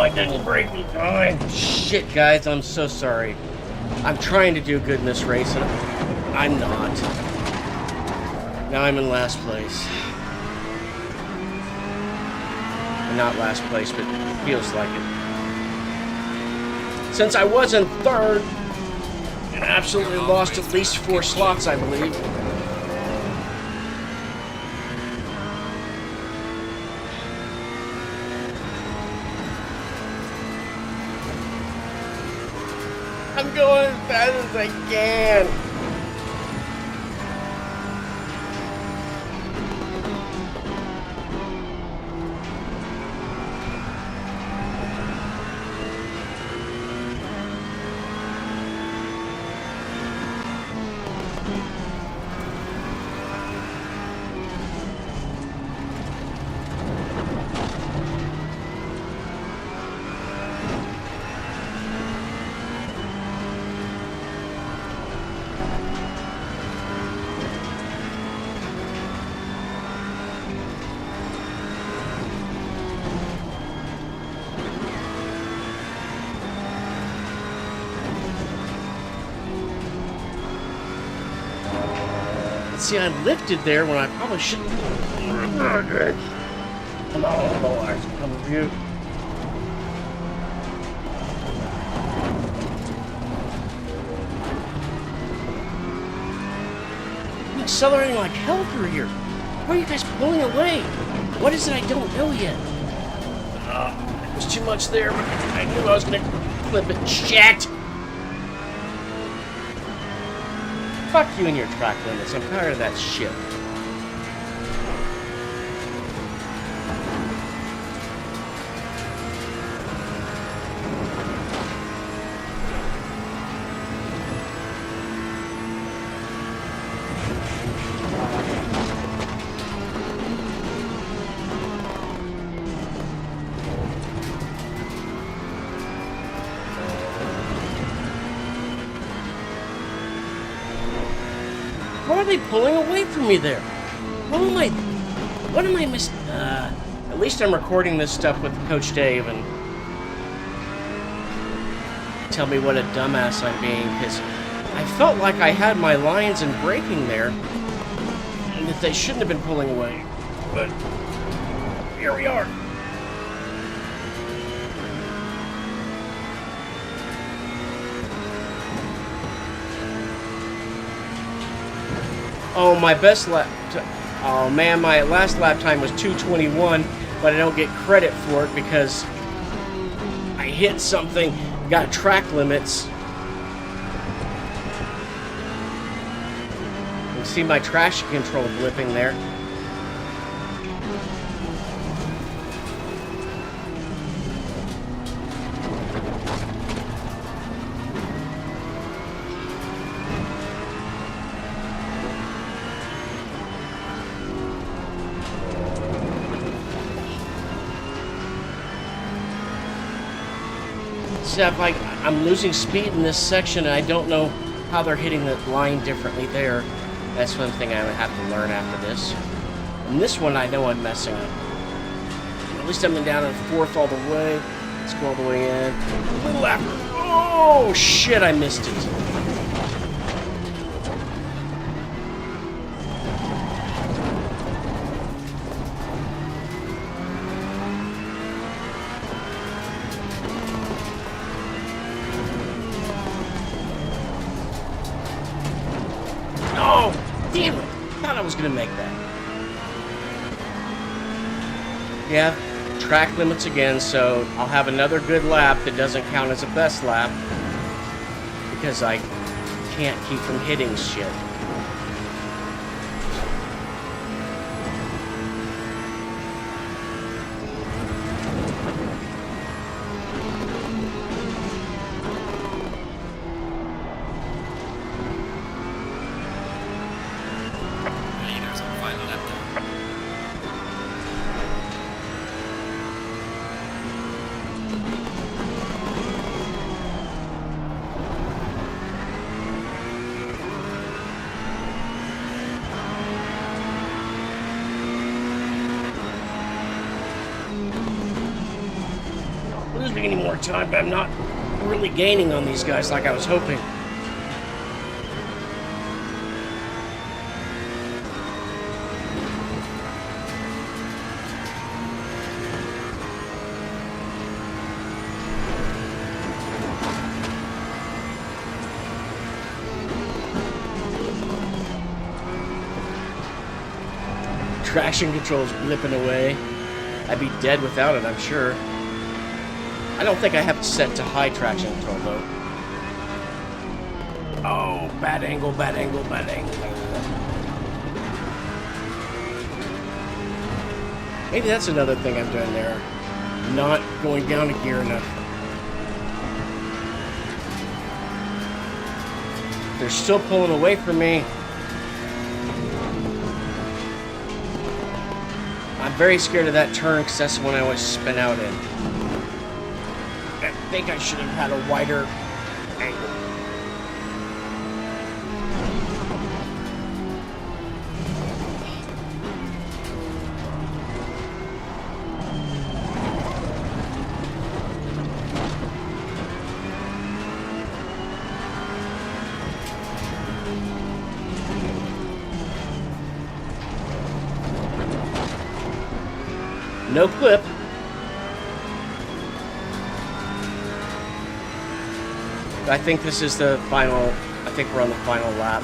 I didn't break in time. Shit, guys, I'm so sorry. I'm trying to do good in this race, and I'm not. Now I'm in last place. Not last place, but it feels like it. Since I was in third, and absolutely lost at least 4 slots, I believe. I'm going as fast as I can. See, I lifted there when I probably shouldn't. Come on, boys. Come with you. I'm accelerating like hell through here. Why are you guys pulling away? What is it I don't know yet? There's too much there, but I knew I was going to flip it. Shit! Fuck you and your track limits. I'm tired of that shit. Why are they pulling away from me there? What am I missing? At least I'm recording this stuff with Coach Dave and tell me what a dumbass I'm being, because I felt like I had my lines and braking there and that they shouldn't have been pulling away. But here we are. Oh, my best lap. Oh man, my last lap time was 2:21, but I don't get credit for it because I hit something, got track limits. You can see my traction control blipping there. Like I'm losing speed in this section and I don't know how they're hitting the line differently there. That's one thing I would have to learn after this. And this one I know I'm messing up. At least I'm down in 4th all the way. Let's go all the way in. A little after. Oh shit, I missed it. Damn it! Thought I was gonna make that. Yeah, track limits again, so I'll have another good lap that doesn't count as a best lap because I can't keep from hitting shit. losing any more time, but I'm not really gaining on these guys like I was hoping. Traction control's blipping away. I'd be dead without it, I'm sure. I don't think I have it set to high traction control, though. Oh, bad angle, bad angle, bad angle. Maybe that's another thing I'm doing there. Not going down a gear enough. They're still pulling away from me. I'm very scared of that turn because that's the one I always spin out in. I think I should have had a wider angle. No clip. I think this is the final, I think we're on the final lap.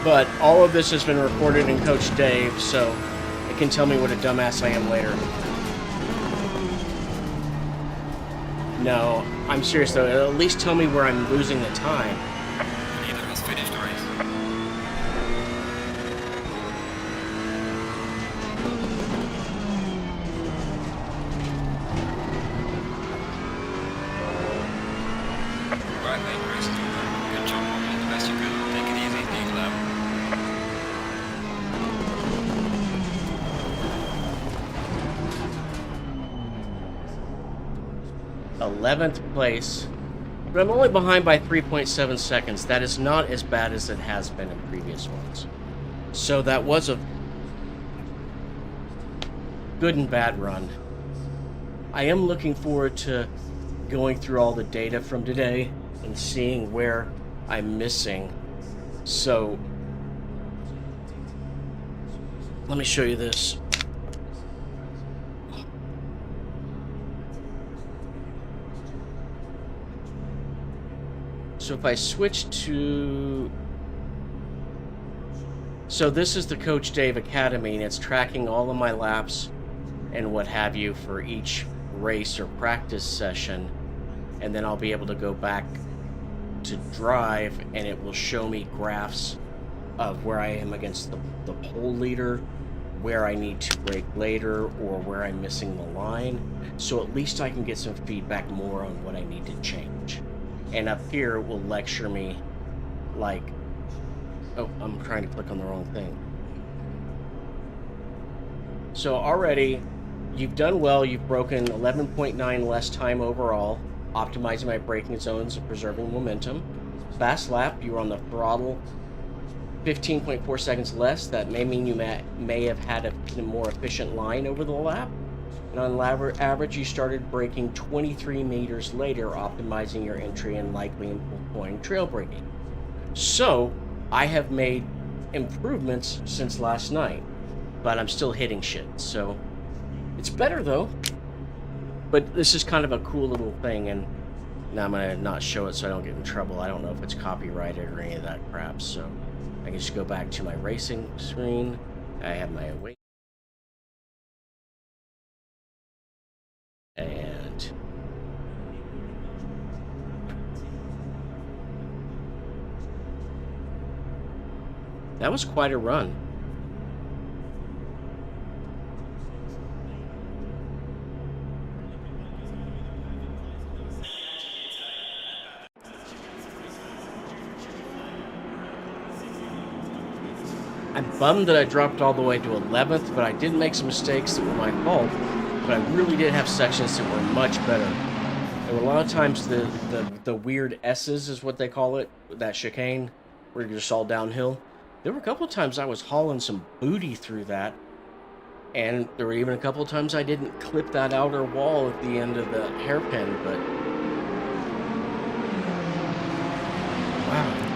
But all of this has been recorded in Coach Dave, so it can tell me what a dumbass I am later. No, I'm serious though. It'll at least tell me where I'm losing the time. Leader has finished the race. Right lane race is over. Good job, all the best you could. Take it easy, big lap. 11th place, but I'm only behind by 3.7 seconds. That is not as bad as it has been in previous ones. So that was a good and bad run. I am looking forward to going through all the data from today and seeing where I'm missing. So let me show you this. So if I switch to... So this is the Coach Dave Academy, and it's tracking all of my laps and what have you for each race or practice session. And then I'll be able to go back to drive, and it will show me graphs of where I am against the pole leader, where I need to brake later, or where I'm missing the line. So at least I can get some feedback more on what I need to change. And up here it will lecture me like, oh, I'm trying to click on the wrong thing. So already you've done well. You've broken 11.9 less time overall, optimizing my braking zones and preserving momentum. Fast lap, you were on the throttle 15.4 seconds less. That may mean you may have had a more efficient line over the lap. And on average, you started braking 23 meters later, optimizing your entry and likely employing trail braking. So, I have made improvements since last night, but I'm still hitting shit. So, it's better though. But this is kind of a cool little thing, and now I'm going to not show it so I don't get in trouble. I don't know if it's copyrighted or any of that crap, so I can just go back to my racing screen. I have my awake. And that was quite a run. I'm bummed that I dropped all the way to 11th, but I did make some mistakes that were my fault. But I really did have sections that were much better. There were a lot of times the weird S's is what they call it, that chicane, where you're just all downhill. There were a couple of times I was hauling some booty through that, and there were even a couple of times I didn't clip that outer wall at the end of the hairpin, but wow.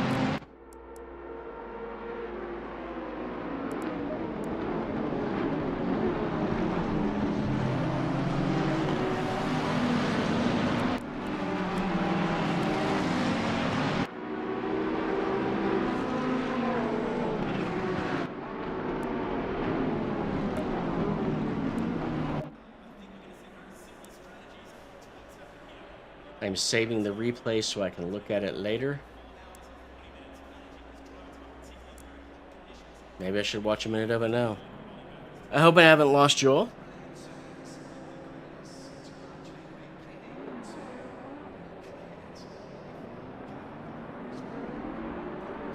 I'm saving the replay so I can look at it later. Maybe I should watch a minute of it now. I hope I haven't lost Joel.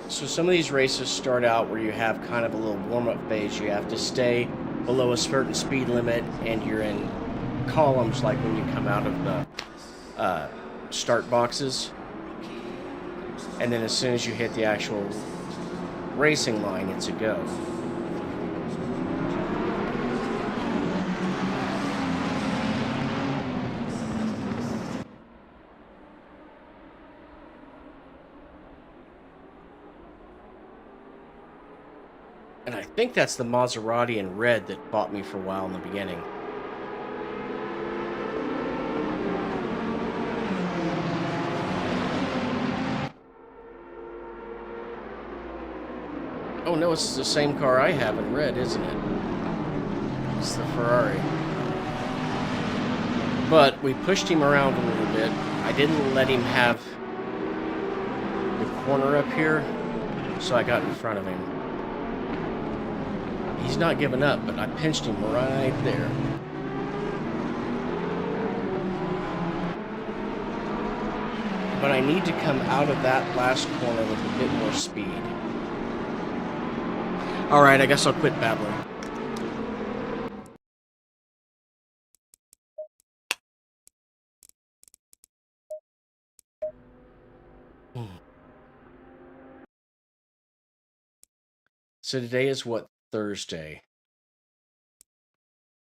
So some of these races start out where you have kind of a little warm-up phase. You have to stay below a certain speed limit, and you're in columns like when you come out of the start boxes. And then as soon as you hit the actual racing line, it's a go. And I think that's the Maserati in red that fought me for a while in the beginning. Oh no, it's the same car I have in red, isn't it? It's the Ferrari. But we pushed him around a little bit. I didn't let him have the corner up here, so I got in front of him. He's not giving up, but I pinched him right there. But I need to come out of that last corner with a bit more speed. Alright, I guess I'll quit babbling. So today is what, Thursday?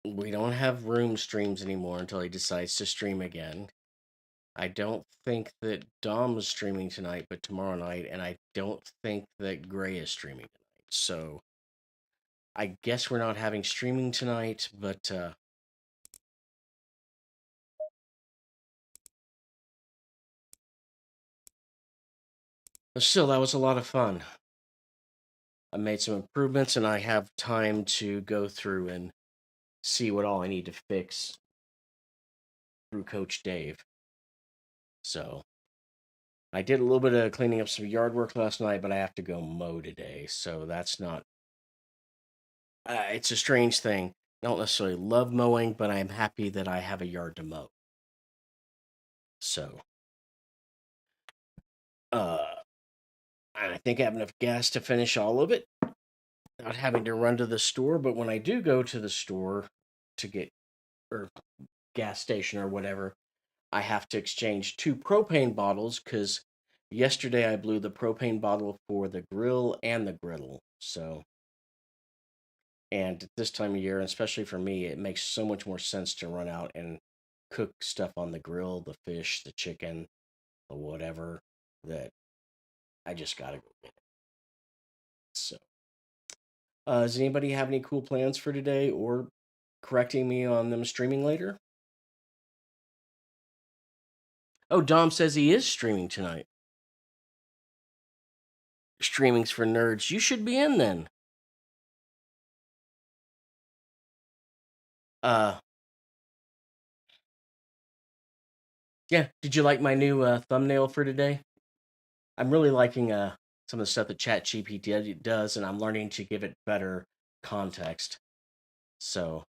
We don't have room streams anymore until he decides to stream again. I don't think that Dom is streaming tonight, but tomorrow night, and I don't think that Gray is streaming tonight. So I guess we're not having streaming tonight, but still, that was a lot of fun. I made some improvements, and I have time to go through and see what all I need to fix through Coach Dave. So I did a little bit of cleaning up some yard work last night, but I have to go mow today, so that's not. It's a strange thing. I don't necessarily love mowing, but I'm happy that I have a yard to mow. So, I think I have enough gas to finish all of it, not having to run to the store. But when I do go to the store to get, or gas station or whatever, I have to exchange 2 propane bottles because yesterday I blew the propane bottle for the grill and the griddle. So, and at this time of year, especially for me, it makes so much more sense to run out and cook stuff on the grill, the fish, the chicken, the whatever, that I just gotta go get it. So, does anybody have any cool plans for today or correcting me on them streaming later? Oh, Dom says he is streaming tonight. Streaming's for nerds. You should be in then. Uh, yeah. Did you like my new thumbnail for today? I'm really liking some of the stuff that ChatGPT does, and I'm learning to give it better context. So,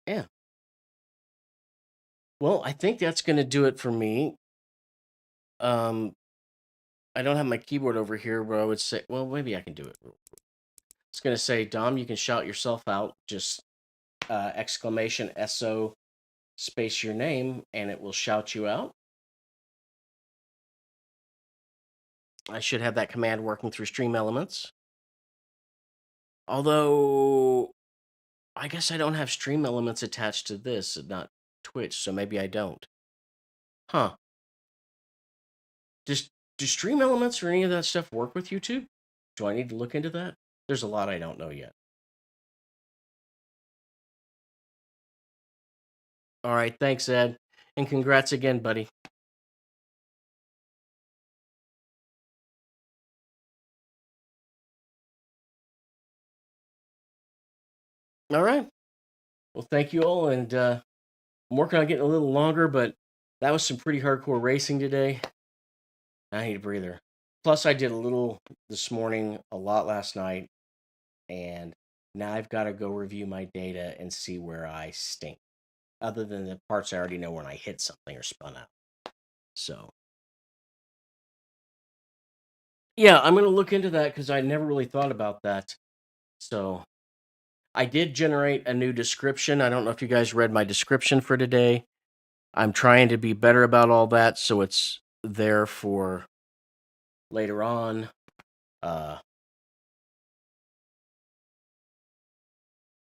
yeah. Well, I think that's going to do it for me. Um, I don't have my keyboard over here, but I would say, well, maybe I can do it. It's going to say, Dom, you can shout yourself out. Just exclamation SO space your name, and it will shout you out. I should have that command working through Stream Elements. Although, I guess I don't have Stream Elements attached to this, not Twitch, so maybe I don't. Huh. Does do Stream Elements or any of that stuff work with YouTube? Do I need to look into that? There's a lot I don't know yet. All right, thanks, Ed. And congrats again, buddy. All right. Well, thank you all. And I'm working on getting a little longer, but that was some pretty hardcore racing today. I need a breather. Plus, I did a little this morning, a lot last night, and now I've got to go review my data and see where I stink, other than the parts I already know when I hit something or spun out. So, yeah, I'm going to look into that because I never really thought about that. So, I did generate a new description. I don't know if you guys read my description for today. I'm trying to be better about all that so it's there for later on. Uh,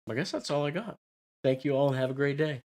I guess that's all I got. Thank you all and have a great day.